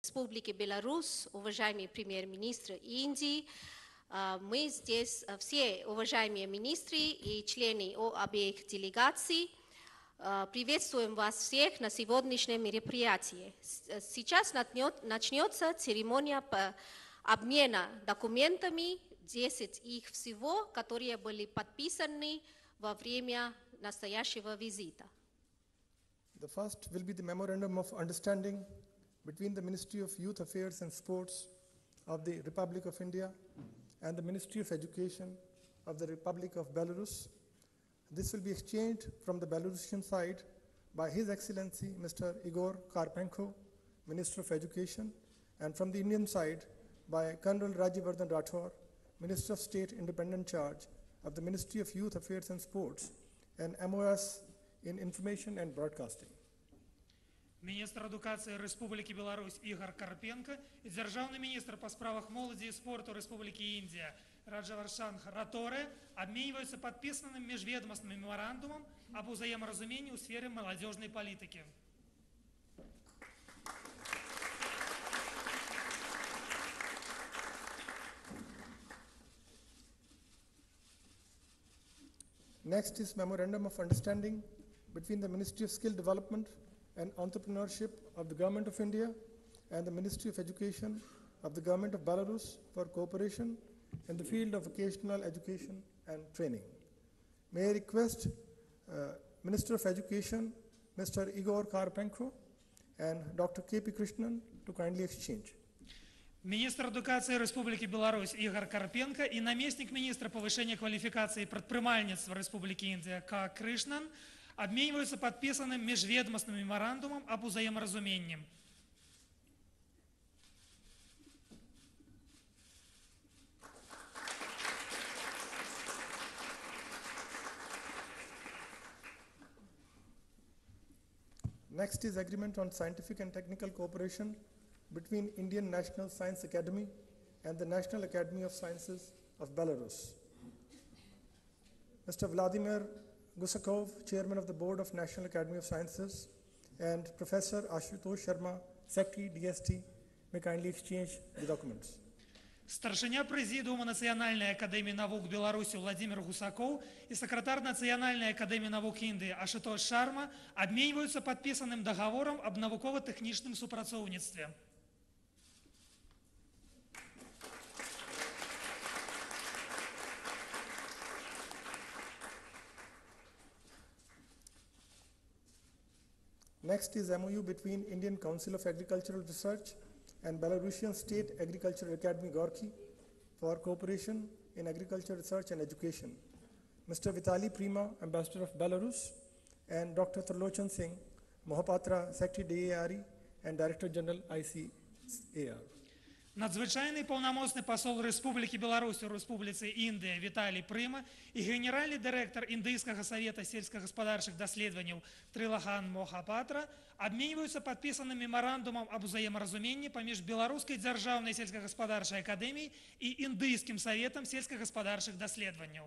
Республики Беларусь, уважаемый премьер-министр Индии, мы здесь все уважаемые министры и члены обеих делегаций. Приветствуем вас всех на сегодняшнем мероприятии. Сейчас начнется церемония обмена документами, 10 их всего, которые были подписаны во время настоящего визита. The first will be the Memorandum of Understanding between the Ministry of Youth Affairs and Sports of the Republic of India and the Ministry of Education of the Republic of Belarus. This will be exchanged from the Belarusian side by His Excellency Mr. Igor Karpenko, Minister of Education, and from the Indian side by Colonel Rajyavardhan Rathore, Minister of State Independent Charge of the Ministry of Youth Affairs and Sports and MOS in Information and Broadcasting. Міністр адукації Республіки Білорусь Ігор Карпенко і державний міністр по справах молоді і спорту Республіки Індія Раджавардхан Раторе обмінюються підписаним міжвідомственним меморандумом об взаєморозумінні у сфері молодіжної політики. Next is Memorandum of Understanding between the Ministry of Skill Development and Entrepreneurship of the Government of India and the Ministry of Education of the Government of Belarus for cooperation in the field of vocational education and training. May I request Minister of Education, Mr. Igor Karpenko, and Dr. K.P. Krishnan to kindly exchange. Министр адукації Республіки Білорусь Ігор Карпенко і намісник міністра повищення кваліфікації предпринимательства Республіки Індія К. Кришнан обмениваются подписанным межведомственным меморандумом об взаиморазумении. Next is agreement on scientific and technical cooperation between Indian National Science Academy and the National Academy of Sciences of Belarus. Mr. Vladimir Gusakov, Chairman of the Board of National Academy of Sciences, and Professor Ashutosh Sharma, Secretary DST, may kindly exchange the documents. Старшиня Президиума Национальной академии наук Беларуси Владимир Гусаков и секретарь Национальной академии наук Индии Ашутош Шарма обмениваются подписанным договором об науково-технічним супрацовництве. Next is MOU between Indian Council of Agricultural Research and Belarusian State Agricultural Academy Gorky for cooperation in agriculture research and education. Mr. Vitali Prima, Ambassador of Belarus, and Dr. Trlochan Singh Mohapatra, Secretary DARE and Director General ICAR. Надзвичайний повномасний посол Республіки Білорусь у Республіці Індія Віталій Прима і генеральний директор Індійського совета сільськогосподарчих досліджень Трилохан Мохапатра обмінюються підписаним меморандумом об взаєморозумінні поміж Білоруською державною сільськогосподарчою академією і Індійським советом сільськогосподарчих досліджень.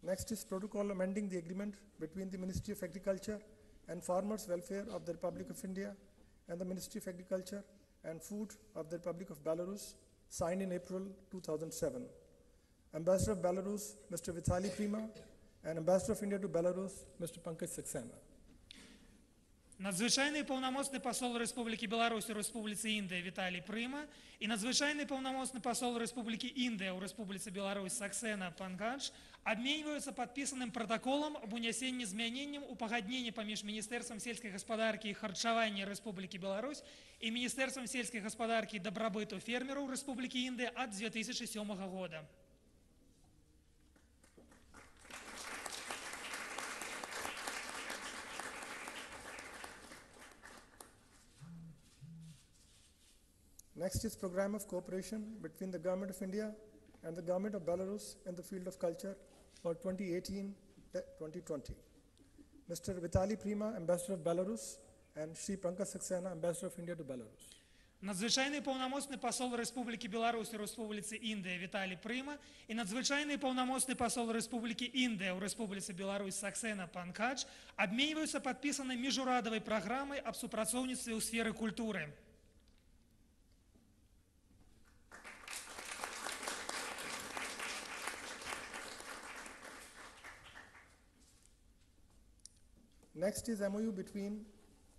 Next is protocol amending the agreement between the Ministry of Agriculture and Farmers' Welfare of the Republic of India and the Ministry of Agriculture and Food of the Republic of Belarus, signed in April 2007. Ambassador of Belarus, Mr. Vitali Prima, and Ambassador of India to Belarus, Mr. Pankaj Saxena. Надзвичайний повномасний посол Республіки Білорусь у Республіці Індія Віталій Прима і надзвичайний повномасний посол Республіки Індія у Республіці Білорусь Саксена Пангадж обмениваются подписанным протоколом об унесении изменениям у погоднения поміж Министерством сельской господарки и харчевания Республики Беларусь и Министерством сельской господарки и добробыту фермеров Республики Индия от 2007 года. Next is program of cooperation between the Government of India and the Government of Belarus in the field of culture for 2018-2020. Mr. Vitali Prima, Ambassador of Belarus, and Shri Pankaj Saxena, Ambassador of India to Belarus. надзвичайний повномочний посол Республики Беларусь у Республиці Індія Віталій Прима і надзвичайний повномочний посол Республики Індія у Республиці Беларусь Саксена Панкадж обмениваются подписанной международной программой об супрацоўніцтве ў сферы культуры. Next is MOU between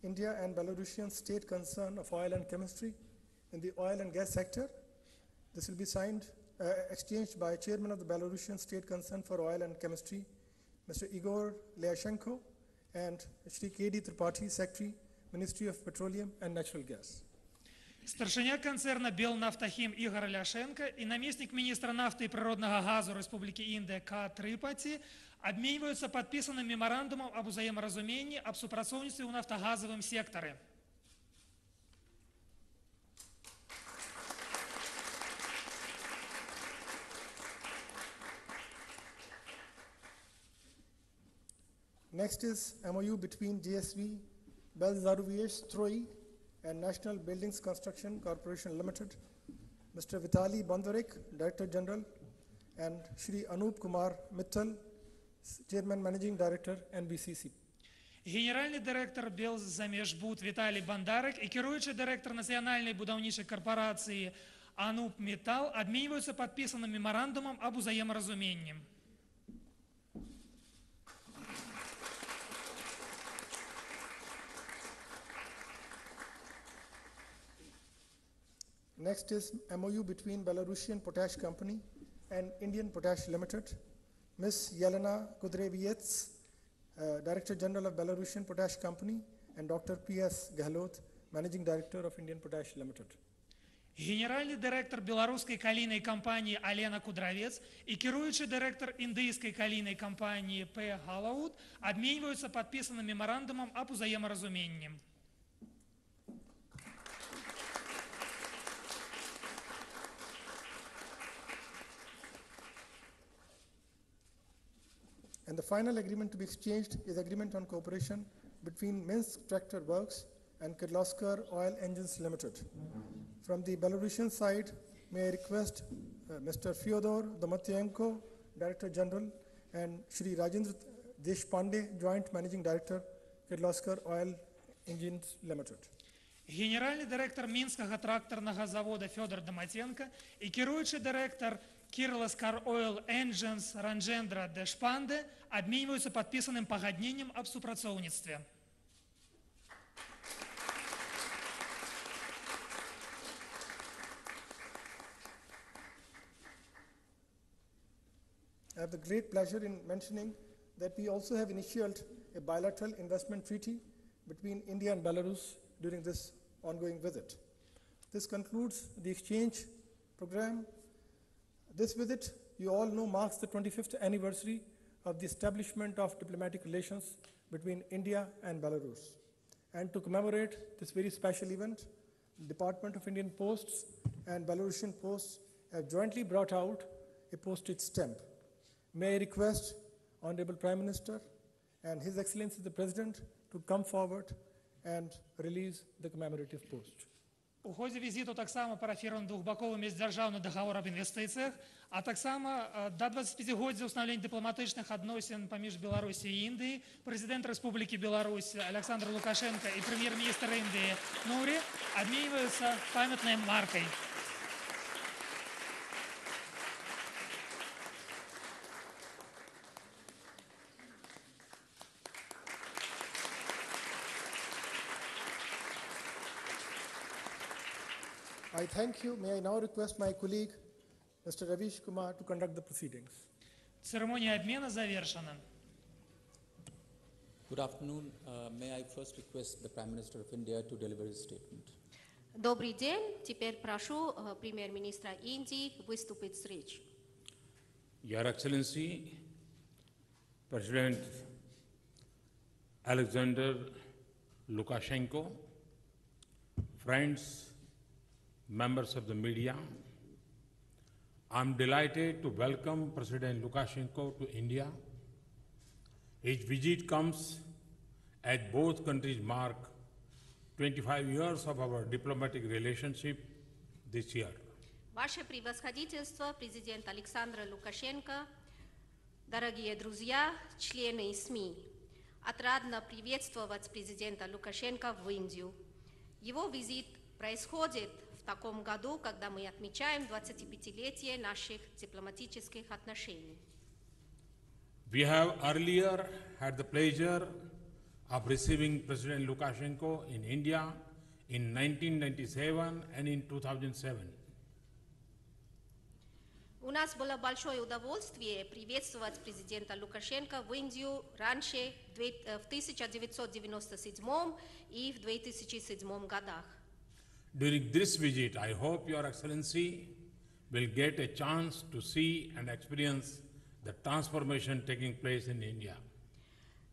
India and Belarusian state concern of oil and chemistry in the oil and gas sector. This will be signed, exchanged by Chairman of the Belarusian State Concern for Oil and Chemistry, Mr. Igor Lukashenko, and Shri K.D. Tripathi, Secretary, Ministry of Petroleum and Natural Gas. Старшыня канцэрна Белнафтахім Ігор Ляшенко і намеснік міністра нафты і прыроднага газу Рэспублікі Індыя К. Трипати обмениваются подписанным меморандумом об взаиморазумении об супрацоўніцтве ў нафтагазавым сектары. Next is MOU between GSV, Belzaruviyesh Troi, and National Buildings Construction Corporation Limited, Mr. Vitali Bondarik, Director General, and Shri Anup Kumar Mittal, Chairman Managing Director, NBCC. Генеральний директор Белзамежбуд Віталій Бандарик і керуючий директор Національної будівничої корпорації Ануп Мітал обмінюються підписаним меморандумом об взаєморозумінні. Next is MOU between Belarusian Potash Company and Indian Potash Limited. Ms. Yelena Kudreviets, Director General of Belarusian Potash Company, and Dr. P.S. Gehlot, Managing Director of Indian Potash Limited. Генеральний директор білоруської калійної компанії Алена Кудравець і керуючий директор індійської калійної компанії П. Галаут обмінюються підписаним меморандумом об взаєморозумінні. And the final agreement to be exchanged is agreement on cooperation between Minsk Tractor Works and Kirloskar Oil Engines Limited. From the Belarusian side, may I request Mr. Fyodor Domatyenko, Director General, and Shri Rajendra Deshpande, Joint Managing Director, Kirloskar Oil Engines Limited. Генеральний директор Мінського тракторного заводу Федор Доматенко і керуючий директор Kirloskar Oil Engines Ранжендра Дешпанде обмениваются подписанным погоднением об супрацоўніцтве. I have the great pleasure in mentioning that we also have initiated a bilateral investment treaty between India and Belarus during this ongoing visit. This concludes the exchange program. This visit, you all know, marks the 25th anniversary of the establishment of diplomatic relations between India and Belarus. And to commemorate this very special event, the Department of Indian Posts and Belarusian Posts have jointly brought out a postage stamp. May I request Honorable Prime Minister and His Excellency the President to come forward and release the commemorative post. У ходе візиту таксама парафіраваны двухбаковы міждзяржаўны дагавор аб інвестыцыях, а таксама да 25годдзя ўстанаўлення дыпламатычных адносін паміж Беларусі і Індыяй прэзідэнт Рэспублікі Беларусь Александр Лукашенко і прэм'ер-міністр Індыі Нури абменьваюцца памятнай маркай. I thank you. May I now request my colleague, Mr. Ravish Kumar, to conduct the proceedings. Церемония обмена завершена. Good afternoon. May I first request the Prime Minister of India to deliver his statement. Добрый день. Теперь прошу премьер-министра Индии выступить с речью. Your Excellency, President Alexander Lukashenko, friends, members of the media, I'm delighted to welcome President Lukashenko to India. His visit comes as both countries mark 25 years of our diplomatic relationship this year. Ваше превосходительство, президент Александр Лукашенко, дорогие друзья, члены СМИ, отрадно приветствовать президента Лукашенко в Индию. Его визит происходит в таком году, когда мы отмечаем 25-летие наших дипломатических отношений. We have earlier had the pleasure of receiving President Lukashenko in India in 1997 and in 2007. У нас было большое удовольствие приветствовать президента Лукашенко в Индию раньше, в 1997 и в 2007 годах. During this visit, I hope Your Excellency will get a chance to see and experience the transformation taking place in India.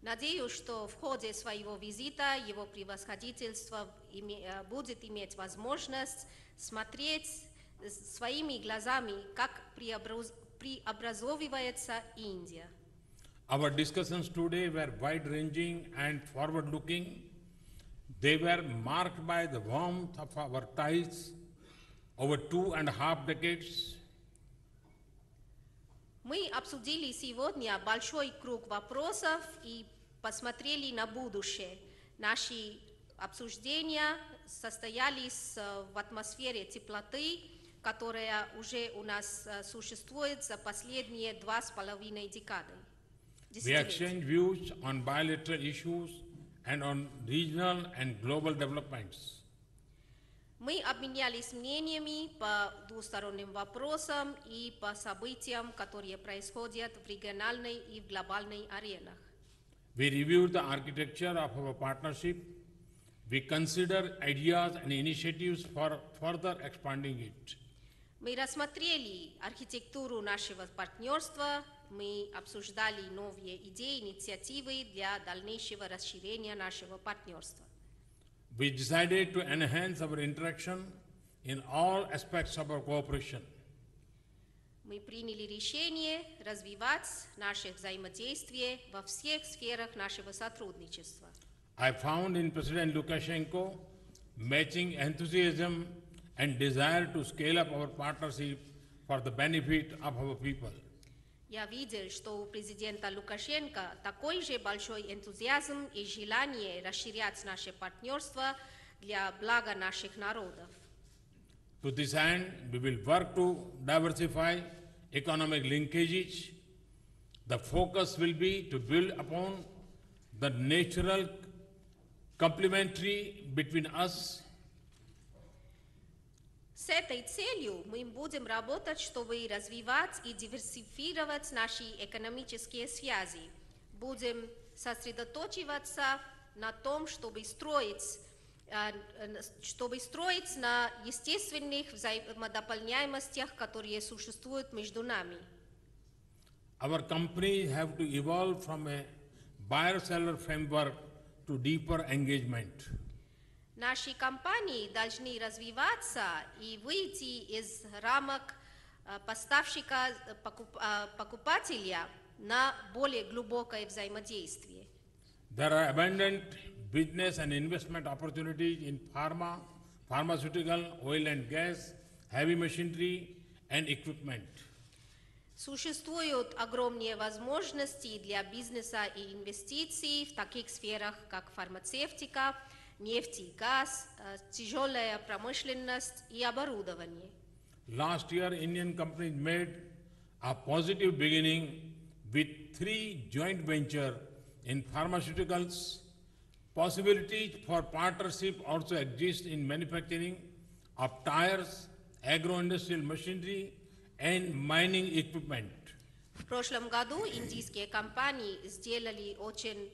Надеюсь, что в ходе своего визита его превосходительство будет иметь возможность смотреть своими глазами, как преобразовывается Индия. Our discussions today were wide-ranging and forward-looking. They were marked by the warmth of our ties over 2.5 decades. Мы обсудили сегодня большой круг вопросов и посмотрели на будущее. Наши обсуждения состоялись в атмосфере теплоты, которая уже у нас существует за последние 2,5 декады. We exchanged views on bilateral issues and on regional and global developments. Мы обменялись мнениями по двусторонним вопросам и по событиям, которые происходят в региональной и в глобальной аренах. We reviewed the architecture of our partnership. We considered ideas and initiatives for further expanding it. Мы рассмотрели архитектуру нашего партнерства, мы обсуждали новые идеи, инициативы для дальнейшего расширения нашего партнерства. We decided to enhance our interaction in all aspects of our cooperation. Мы приняли решение развивать наше взаимодействие во всех сферах нашего сотрудничества. I found in President Lukashenko matching enthusiasm and desire to scale up our partnership for the benefit of our people. Я видел, что у президента Лукашенко такой же большой энтузиазм и желание расширять наше партнерство для блага наших народов. To this end, we will work to diversify economic linkages. The focus will be to build upon the natural complementary between us. С этой целью мы будем работать, чтобы развивать и диверсифицировать наши экономические связи. Будем сосредоточиваться на том, чтобы строить на естественных взаимодополняемостях, которые существуют между нами. Our companies have to evolve from a buyer-seller framework to deeper engagement. Наши компании должны развиваться и выйти из рамок поставщика-покупателя на более глубокое взаимодействие. There are abundant business and investment opportunities in pharma, pharmaceutical, oil and gas, heavy machinery and equipment. Существуют огромные возможности для бизнеса и инвестиций в таких сферах, как фармацевтика, нефть и газ, тяжелая промышленность и оборудование. Last year, Indian companies made a positive beginning with 3 joint ventures in pharmaceuticals. Possibilities for partnership also exist in manufacturing of tires, agro-industrial machinery and mining equipment. В прошлом году индийские компании сделали очень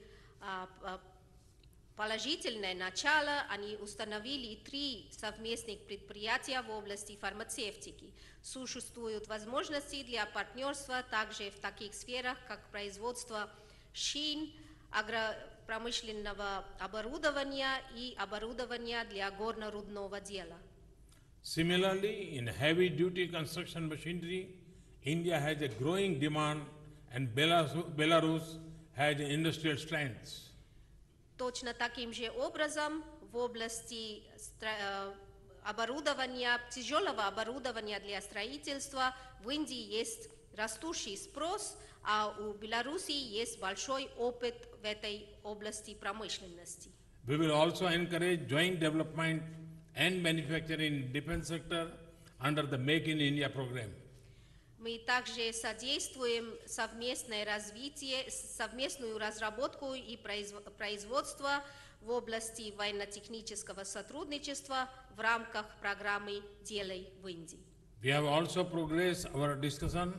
положительное начало. Они установили 3 совместных предприятия в области фармацевтики. Существуют возможности для партнерства также в таких сферах, как производство шин, агропромышленного оборудования и оборудования для горно-рудного дела. Similarly, in heavy-duty construction machinery, India has a growing demand and Belarus has industrial strengths. Точно таким же образом в в области оборудования, тяжелого оборудования для строительства в Индии есть растущий спрос, а у Беларуси есть большой опыт в этой области промышленности. We will also encourage joint development and manufacturing in defense sector under the Make in India program. Мы также содействуем совместную разработку и производство в области военно-технического сотрудничества в рамках программы «Делай в Индии». We have also progressed our discussion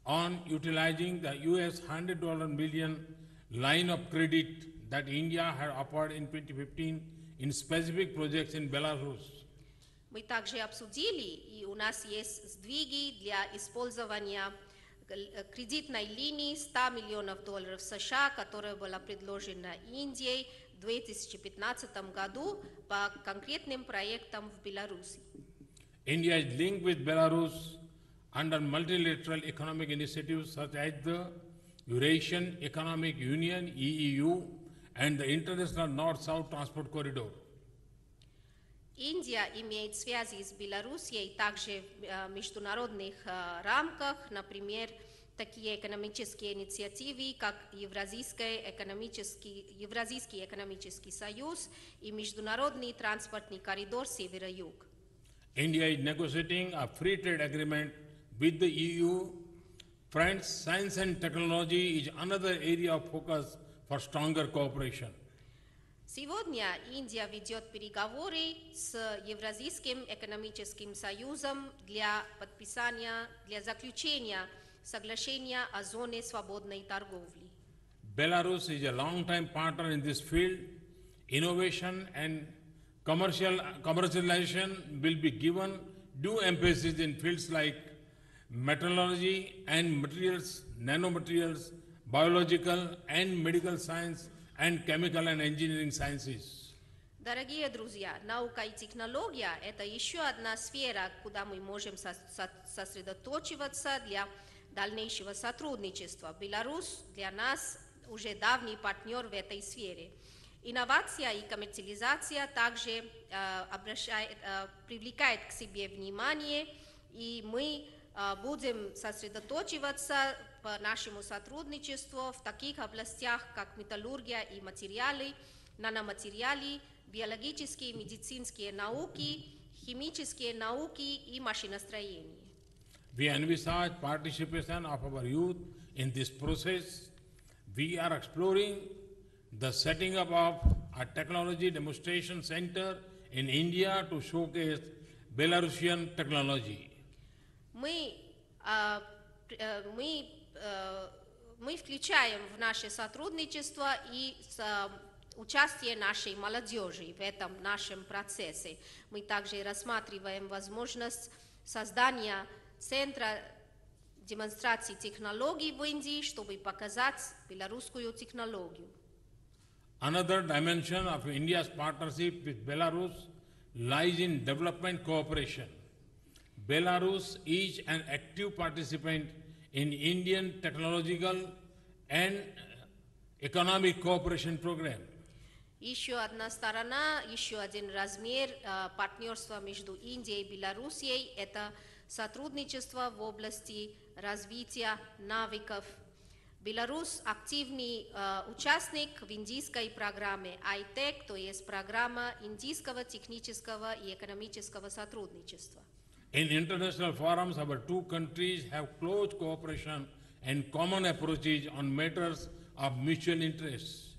on utilizing the US $100 million line of credit that India had offered in 2015 in specific projects in Belarus. Мы также обсудили, и у нас есть сдвиги для использования кредитной линии $100 миллионов США, которая была предложена Индией в 2015 году по конкретным проектам в Беларуси. India is linked with Belarus under multilateral economic initiatives such as the Eurasian Economic Union (EEU) and the International North-South Transport Corridor. Индия имеет связи с Белоруссией также в международных рамках, например, такие экономические инициативы, как Евразийский экономический союз и Международный транспортный коридор Севера-Юг. India is negotiating a free trade agreement with the EU. Friends, science and technology is another area of focus for stronger cooperation. Сегодня Индия ведет переговоры с Евразийским экономическим союзом для заключения соглашения о зоне свободной торговли. Belarus is a long-time partner in this field. Innovation and commercialization will be given due emphasis in fields like metallurgy and materials, nanomaterials, biological and medical science, and chemical and engineering sciences. Дорогие друзья, наука и технология – это еще одна сфера, куда мы можем сосредоточиваться для дальнейшего сотрудничества. Беларусь для нас уже давний партнер в этой сфере. Инновация и коммерциализация также привлекает к себе внимание, и мы будем сосредоточиваться по нашему сотрудничеству в таких областях, как металлургия и материалы, наноматериалы, биологические и медицинские науки, химические науки и машиностроение. We envisage participation of our youth in this process. We are exploring the setting up of a technology demonstration center in India to showcase Belarusian technology. Мы включаем в наше сотрудничество и участие нашей молодежи в этом нашем процессе. Мы также рассматриваем возможность создания центра демонстрации технологий в Индии, чтобы показать белорусскую технологию. Another dimension of India's partnership with Belarus lies in development cooperation. Belarus is an active participant in Indian technological and economic cooperation program. Еще одна сторона, еще один размер партнерства между Индией и Белоруссией – это сотрудничество в области развития навыков. Беларусь – активный участник в индийской программе ITEC, то есть программа индийского технического и экономического сотрудничества. In international forums, our two countries have close cooperation and common approaches on matters of mutual interest.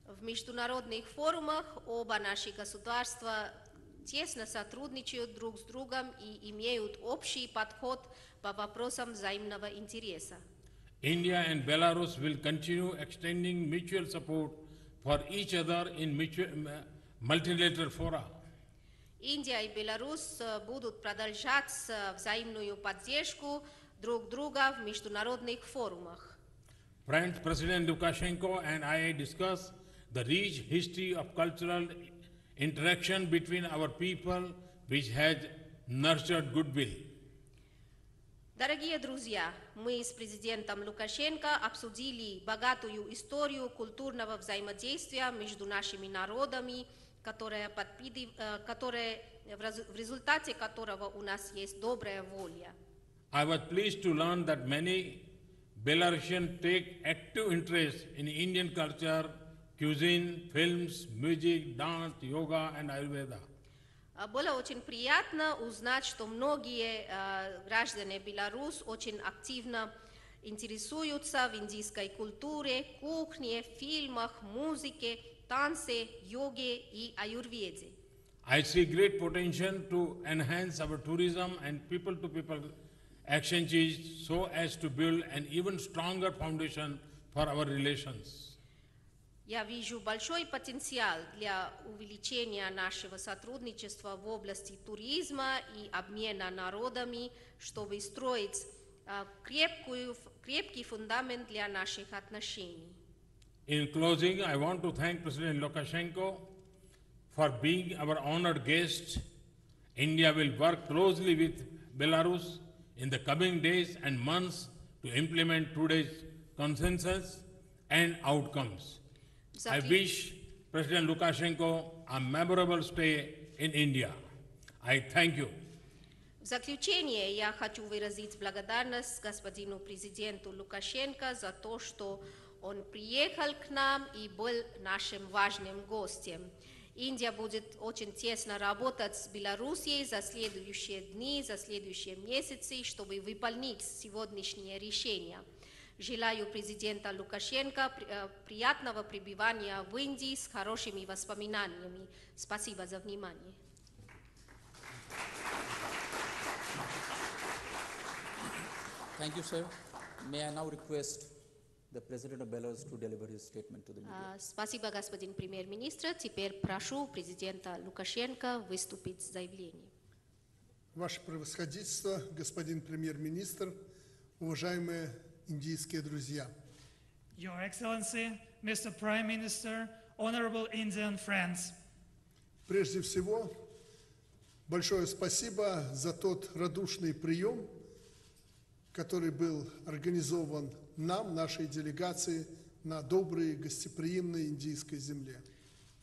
В международных форумах оба наши государства тесно сотрудничают друг с другом и имеют общий подход по вопросам взаимного интереса. India and Belarus will continue extending mutual support for each other in multilateral fora. Индия и Беларусь будут продолжать взаимную поддержку друг друга в международных форумах. Friends, President Lukashenko and I discussed the rich history of cultural interaction between our people, which has nurtured goodwill. Дорогие друзья, мы с президентом Лукашенко обсудили богатую историю культурного взаимодействия между нашими народами, в результате которого у нас есть добрая воля. I was pleased to learn that many Belarusians take active interest in Indian culture, cuisine, films, music, dance, yoga and Ayurveda. Было очень приятно узнать, что многие граждане Беларуси очень активно интересуются в индийской культуре, кухне, фильмах, музыке, танце, йоге и аюрведе. I see great potential to enhance our tourism and people-to-people exchanges so as to build an even stronger foundation for our relations. Я вижу большой потенциал для увеличения нашего сотрудничества в области туризма и обмена народами, чтобы строить крепкий фундамент для наших отношений. In closing, I want to thank President Lukashenko for being our honored guest. India will work closely with Belarus in the coming days and months to implement today's consensus and outcomes. I wish President Lukashenko a memorable stay in India. I thank you. В заключение я хочу выразить благодарность господину президенту Лукашенко за то, что он приехал к нам и был нашим важным гостем. Индия будет очень тесно работать с Белоруссией за следующие дни, за следующие месяцы, чтобы выполнить сегодняшние решения. Желаю президента Лукашенко приятного пребывания в Индии с хорошими воспоминаниями. Спасибо за внимание. Thank you, sir. May I now request the President of Belarus to deliver his statement to the media. Спасибо, господин премьер-министр. Теперь прошу президента Лукашенко выступить с заявлением. Ваше превосходительство, господин премьер-министр, уважаемые индийские друзья. Your Excellency, Mr. Prime Minister, honorable Indian friends. Прежде всего, большое спасибо за тот радушный прием, который был организован нам, нашей делегации, на доброй гостеприимной индийской земле.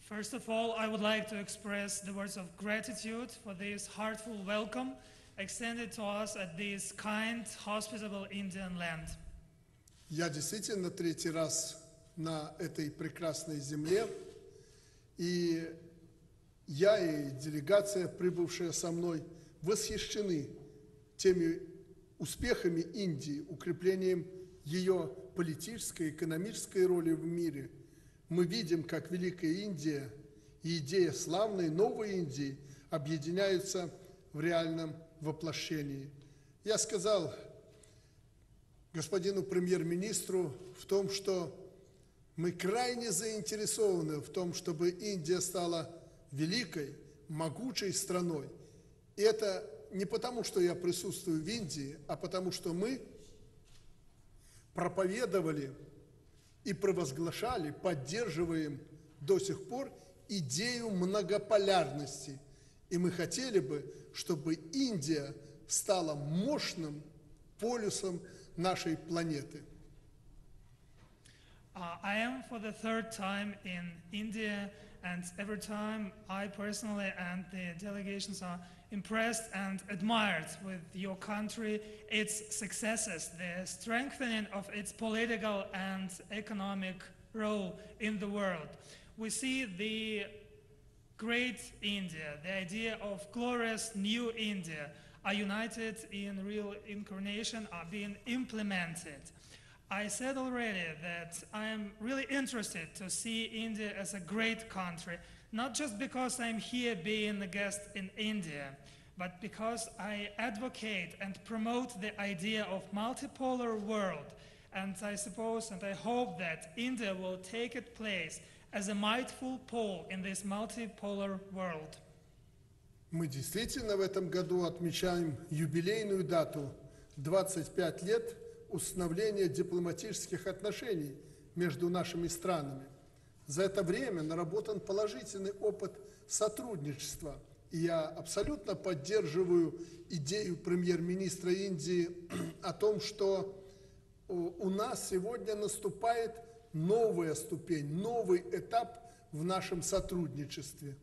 First of all, I would like to express the words of gratitude for this heartful welcome extended to us at this kind, hospitable Indian land. Я действительно третий раз на этой прекрасной земле, и я и делегация, прибывшая со мной, восхищены теми успехами Индии, укреплением ее политической, экономической роли в мире. Мы видим, как Великая Индия и идея славной новой Индии объединяются в реальном воплощении. Я сказал господину премьер-министру в том, что мы крайне заинтересованы в том, чтобы Индия стала великой, могучей страной. И это не потому, что я присутствую в Индии, а потому, что мы проповедовали и провозглашали, поддерживаем до сих пор идею многополярности. И мы хотели бы, чтобы Индия стала мощным полюсом нашей планеты. I am for the third time in India, and every time I personally and the delegations are impressed and admired with your country, its successes, the strengthening of its political and economic role in the world. We see the great India, the idea of glorious new India, are united in real incarnation, are being implemented. I said already that I am really interested to see India as a great country, not just because I'm here being a guest in India, but because I advocate and promote the idea of multipolar world. And I suppose and I hope that India will take its place as a mindful pole in this multipolar world. Мы действительно в этом году отмечаем юбилейную дату 25 лет установления дипломатических отношений между нашими странами. За это время наработан положительный опыт сотрудничества. И я абсолютно поддерживаю идею премьер-министра Индии о том, что у нас сегодня наступает новая ступень, новый этап в нашем сотрудничестве.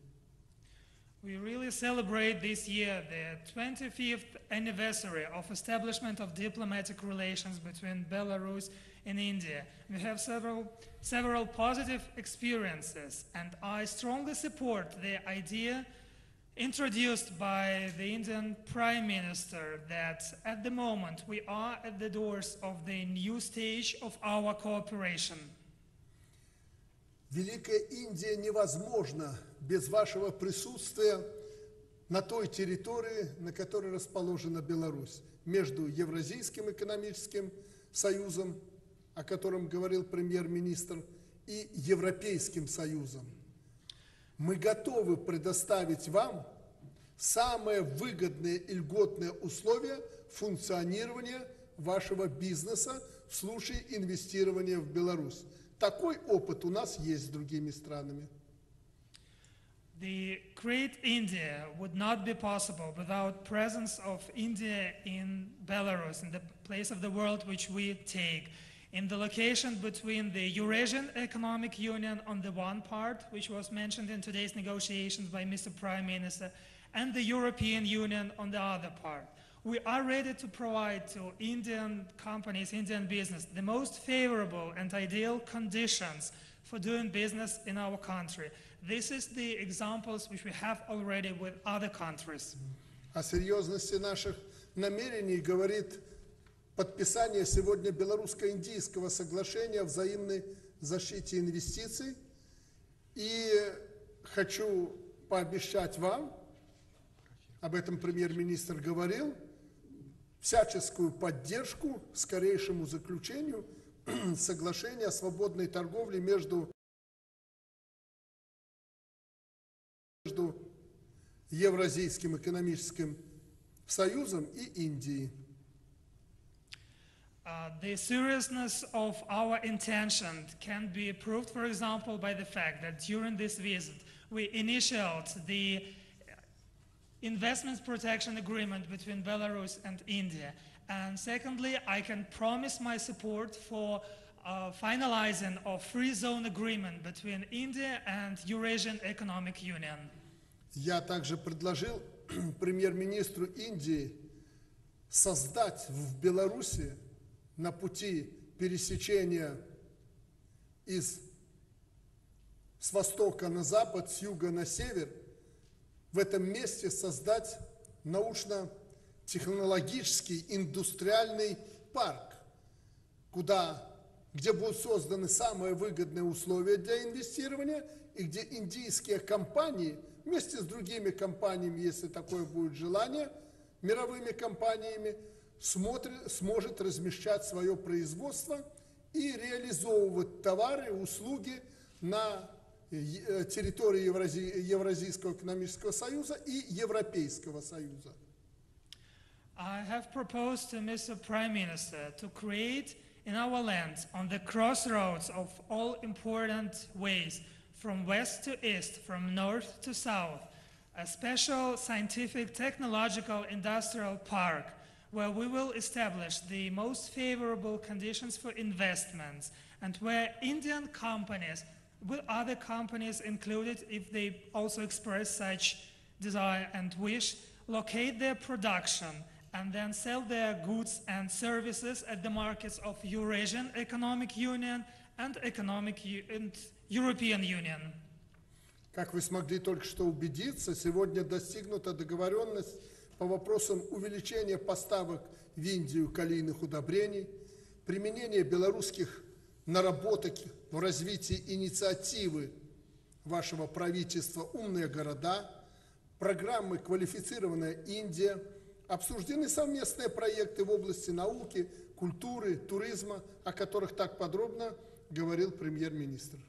We really celebrate this year the 25th anniversary of establishment of diplomatic relations between Belarus and India. We have several positive experiences, and I strongly support the idea introduced by the Indian Prime Minister that at the moment we are at the doors of the new stage of our cooperation. Великая Индия невозможна без вашего присутствия на той территории, на которой расположена Беларусь, между Евразийским экономическим союзом, о котором говорил премьер-министр, и Европейским союзом. Мы готовы предоставить вам самые выгодные и льготные условия функционирования вашего бизнеса в случае инвестирования в Беларусь. Такой опыт у нас есть с другими странами. The great India would not be possible without presence of India in Belarus, in the place of the world which we take, in the location between the Eurasian Economic Union on the one part, which was mentioned in today's negotiations by Mr. Prime Minister, and the European Union on the other part. We are ready to provide to Indian companies, Indian business, the most favorable and ideal conditions for doing business in our country. This is the examples which we have already with other countries. О серьезности наших намерений говорит подписание сегодня белорусско-индийского соглашения о взаимной защите инвестиций. И хочу пообещать вам, об этом премьер-министр говорил, всяческую поддержку скорейшему заключению соглашения о свободной торговле между Евразийским экономическим союзом и Индией. The seriousness of our intention can be proved, for example, by the fact that during this visit we initiated the investments protection agreement between Belarus and India. And secondly, I can promise my support for finalizing a free zone agreement between India and Eurasian Economic Union. Я также предложил премьер-министру Индии создать в Беларуси на пути пересечения с востока на запад, с юга на север, в этом месте создать научно-технологический индустриальный парк, где будут созданы самые выгодные условия для инвестирования и где индийские компании вместе с другими компаниями, если такое будет желание, мировыми компаниями, сможет размещать свое производство и реализовывать товары и услуги на территории Евразийского экономического союза и Европейского союза. I have proposed to Mr. Prime Minister to create in our land, on the crossroads of all important ways, from west to east, from north to south, a special scientific, technological, industrial park where we will establish the most favorable conditions for investments and where Indian companies, with other companies included if they also express such desire and wish, locate their production and then sell their goods and services at the markets of Eurasian Economic Union and European Union. Как вы смогли только что убедиться, сегодня достигнута договоренность по вопросам увеличения поставок в Индию калийных удобрений, применения белорусских наработок в развитии инициативы вашего правительства «Умные города», программы «Квалифицированная Индия», обсуждены совместные проекты в области науки, культуры, туризма, о которых так подробно говорил премьер-министр.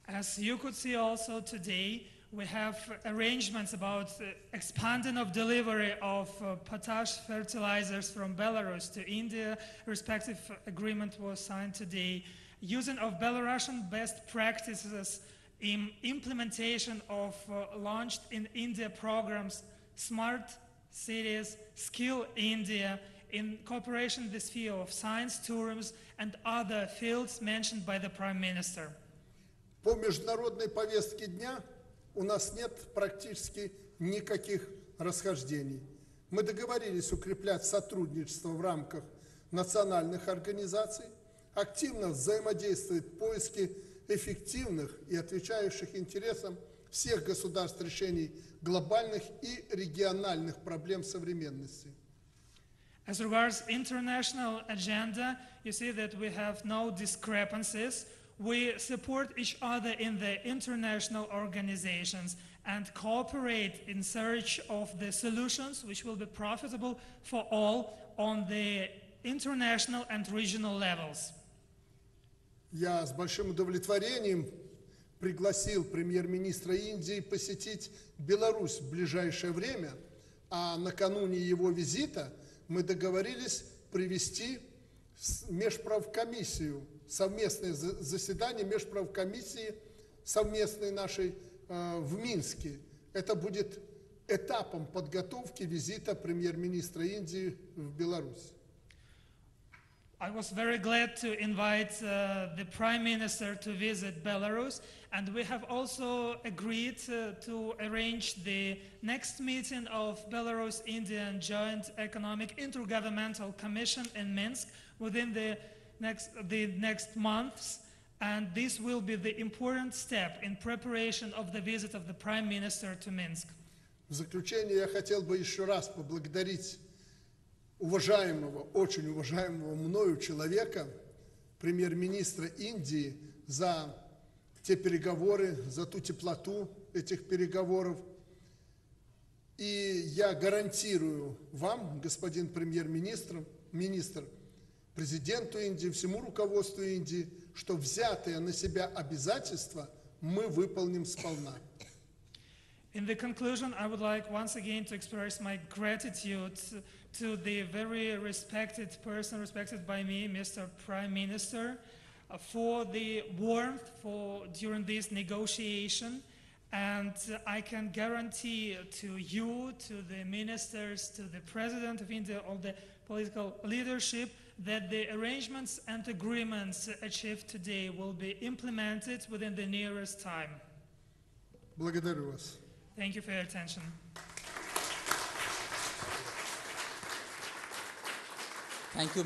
As you could see also today, we have arrangements about expanding of delivery of potash fertilizers from Belarus to India. Respective agreement was signed today. Using of Belarusian best practices in implementation of launched in India programs, Smart Cities, Skill India, in cooperation with the sphere of science, tourism, and other fields mentioned by the Prime Minister. По международной повестке дня у нас нет практически никаких расхождений. Мы договорились укреплять сотрудничество в рамках национальных организаций, активно взаимодействовать в поиске эффективных и отвечающих интересам всех государств решений глобальных и региональных проблем современности. As regards international agenda, you see that we have no discrepancies. We support each other in the international organizations and cooperate in search of the solutions which will be profitable for all on the international and regional levels. Я с большим удовлетворением пригласил премьер-министра Индии посетить Беларусь в ближайшее время, а накануне его визита мы договорились провести межправкомиссию, совместное заседание межправкомиссии совместной нашей в Минске. Это будет этапом подготовки визита премьер-министра Индии в Беларусь. I was very glad to invite the Prime Minister to visit Belarus, and we have also agreed to arrange the next meeting of Belarus-Indian Joint Economic Intergovernmental Commission in Minsk within the next months, and this will be the important step in preparation of the visit of the Prime Minister to Minsk. В заключение я хотел бы еще раз поблагодарить уважаемого, очень уважаемого мною человека, премьер-министра Индии, за те переговоры, за ту теплоту этих переговоров. И я гарантирую вам, господин премьер-министр, президенту Индии, всему руководству Индии, что взятые на себя обязательства мы выполним сполна. In the conclusion, I would like once again to express my gratitude to the very respected person, respected by me, Mr. Prime Minister, for the warmth during this negotiation. And I can guarantee to you, to the ministers, to the President of India, all the political leadership, that the arrangements and agreements achieved today will be implemented within the nearest time. Благодарю вас. Thank you for your attention. Thank you,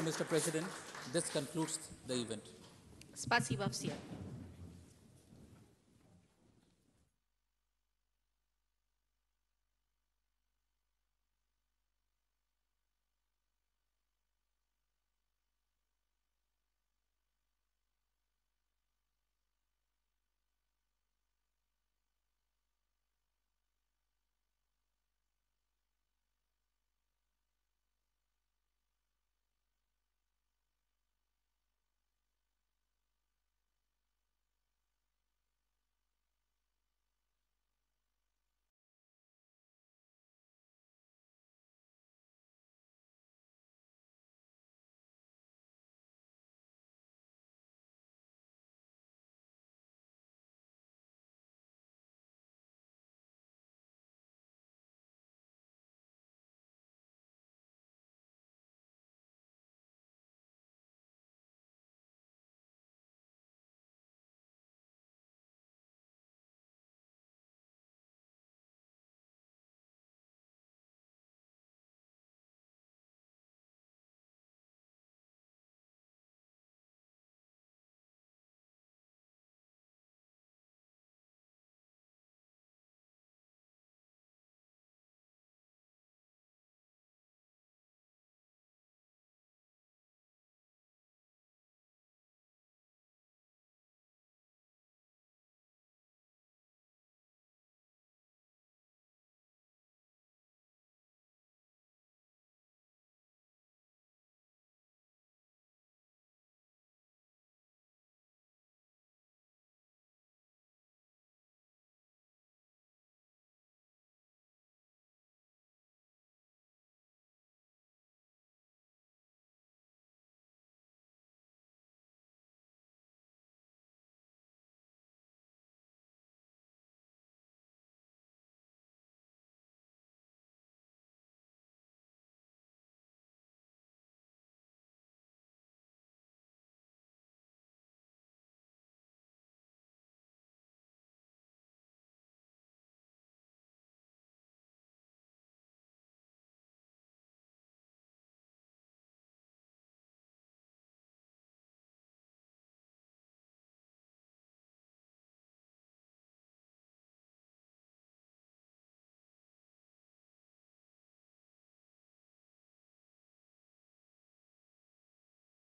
Mr. President. This concludes the event. Спасибо всем.